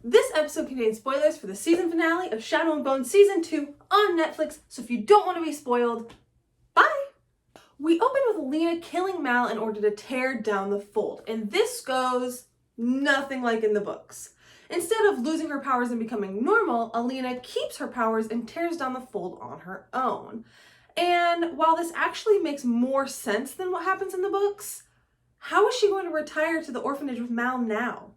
This episode contains spoilers for the season finale of Shadow and Bone Season 2 on Netflix, so if you don't want to be spoiled, bye! We open with Alina killing Mal in order to tear down the fold, and this goes nothing like in the books. Instead of losing her powers and becoming normal, Alina keeps her powers and tears down the fold on her own. And while this actually makes more sense than what happens in the books, how is she going to retire to the orphanage with Mal now?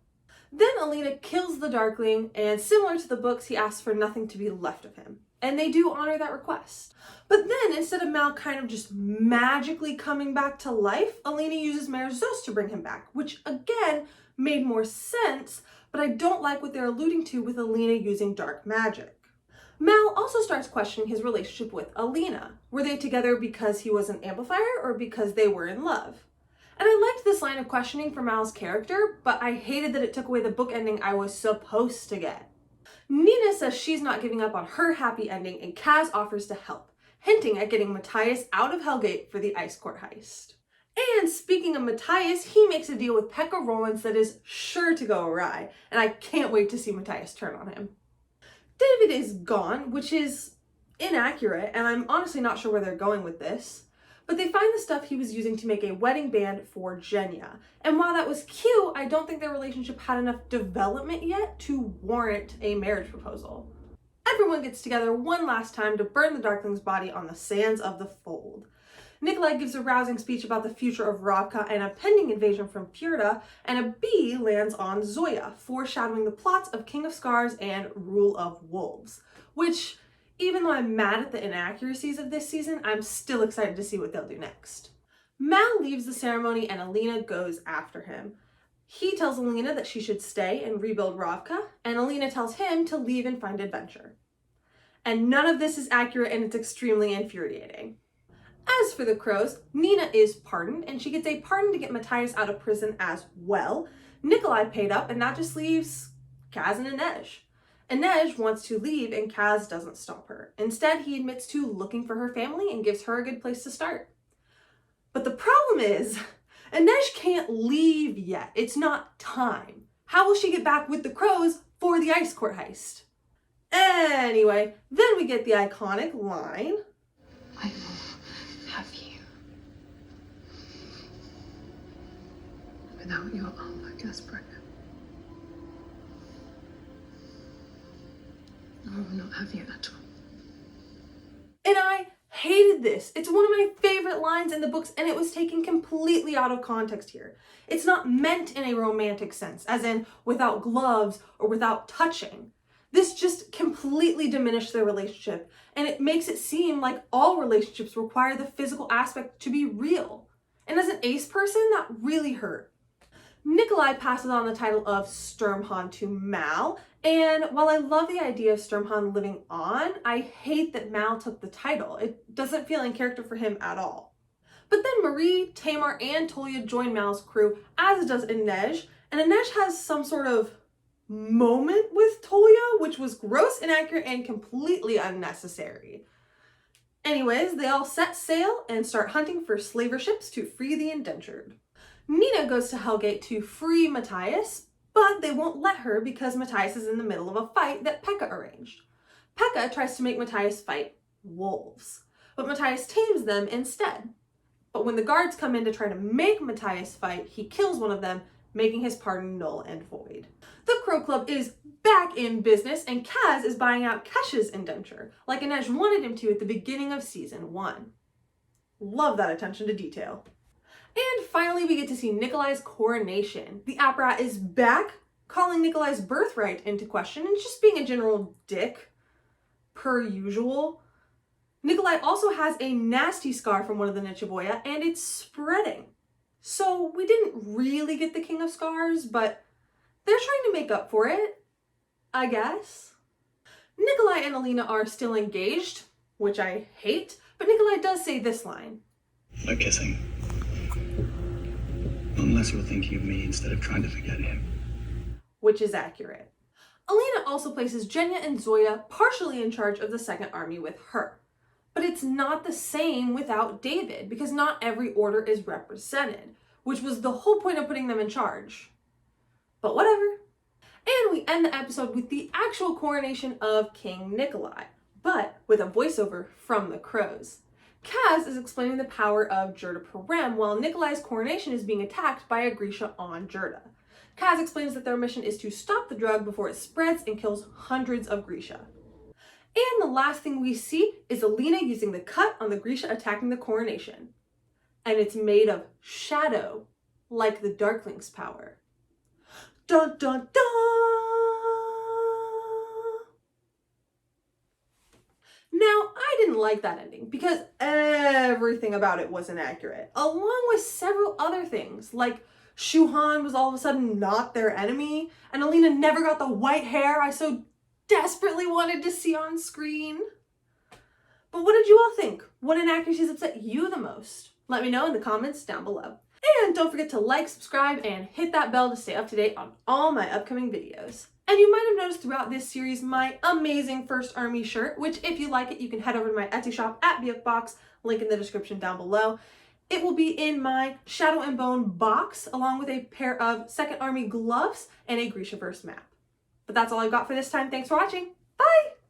Then Alina kills the Darkling, and similar to the books, he asks for nothing to be left of him. And they do honor that request. But then, instead of Mal kind of just magically coming back to life, Alina uses Mare Zos to bring him back, which again made more sense, but I don't like what they're alluding to with Alina using dark magic. Mal also starts questioning his relationship with Alina. Were they together because he was an amplifier or because they were in love? And I liked this line of questioning for Mal's character, but I hated that it took away the book ending I was supposed to get. Nina says she's not giving up on her happy ending, and Kaz offers to help, hinting at getting Matthias out of Hellgate for the Ice Court heist. And speaking of Matthias, he makes a deal with Pekka Rollins that is sure to go awry, and I can't wait to see Matthias turn on him. David is gone, which is inaccurate, and I'm honestly not sure where they're going with this. But they find the stuff he was using to make a wedding band for Genya. And while that was cute, I don't think their relationship had enough development yet to warrant a marriage proposal. Everyone gets together one last time to burn the Darkling's body on the sands of the Fold. Nikolai gives a rousing speech about the future of Ravka and a pending invasion from Purta, and a bee lands on Zoya, foreshadowing the plots of King of Scars and Rule of Wolves, which, even though I'm mad at the inaccuracies of this season, I'm still excited to see what they'll do next. Mal leaves the ceremony and Alina goes after him. He tells Alina that she should stay and rebuild Ravka, and Alina tells him to leave and find adventure. And none of this is accurate, and it's extremely infuriating. As for the crows, Nina is pardoned, and she gets a pardon to get Matthias out of prison as well. Nikolai paid up, and that just leaves Kaz and Inej. Inej wants to leave, and Kaz doesn't stop her. Instead, he admits to looking for her family and gives her a good place to start. But the problem is, Inej can't leave yet. It's not time. How will she get back with the crows for the Ice Court heist? Anyway, then we get the iconic line, I will have you. Without your armor, Gasper. I will not have you at all. and I hated this. It's one of my favorite lines in the books, and it was taken completely out of context here. It's not meant in a romantic sense, as in without gloves or without touching. This just completely diminished their relationship, and it makes it seem like all relationships require the physical aspect to be real. And as an ace person, that really hurt. Nikolai passes on the title of Sturmhond to Mal, and while I love the idea of Sturmhond living on, I hate that Mal took the title. It doesn't feel in character for him at all. But then Marie, Tamar, and Tolia join Mal's crew, as does Inej, and Inej has some sort of moment with Tolia, which was gross, inaccurate, and completely unnecessary. Anyways, they all set sail and start hunting for slaver ships to free the indentured. Nina goes to Hellgate to free Matthias, but they won't let her because Matthias is in the middle of a fight that Pekka arranged. Pekka tries to make Matthias fight wolves, but Matthias tames them instead. But when the guards come in to try to make Matthias fight, he kills one of them, making his pardon null and void. The Crow Club is back in business, and Kaz is buying out Kesh's indenture, like Inej wanted him to at the beginning of season 1. Love that attention to detail. And finally, we get to see Nikolai's coronation. The Apparat is back, calling Nikolai's birthright into question and just being a general dick, per usual. Nikolai also has a nasty scar from one of the Nichevoya, and it's spreading. So we didn't really get the King of Scars, but they're trying to make up for it, I guess. Nikolai and Alina are still engaged, which I hate, but Nikolai does say this line. No kissing. Unless you're thinking of me instead of trying to forget him. Which is accurate. Alina also places Genya and Zoya partially in charge of the Second Army with her. But it's not the same without David, because not every order is represented, which was the whole point of putting them in charge. But whatever. And we end the episode with the actual coronation of King Nikolai, but with a voiceover from the crows. Kaz is explaining the power of Jirta Parem while Nikolai's coronation is being attacked by a Grisha on Jirta. Kaz explains that their mission is to stop the drug before it spreads and kills hundreds of Grisha. And the last thing we see is Alina using the cut on the Grisha attacking the coronation. And it's made of shadow, like the Darkling's power. Dun dun dun! Now, I didn't like that ending because everything about it was inaccurate, along with several other things, like Shuhan was all of a sudden not their enemy, and Alina never got the white hair I so desperately wanted to see on screen. But what did you all think? What inaccuracies upset you the most? Let me know in the comments down below. And don't forget to like, subscribe, and hit that bell to stay up to date on all my upcoming videos. And you might have noticed throughout this series my amazing First Army shirt, which if you like it, you can head over to my Etsy shop at BFBox, link in the description down below. It will be in my Shadow and Bone box, along with a pair of Second Army gloves and a Grishaverse map. But that's all I've got for this time. Thanks for watching. Bye!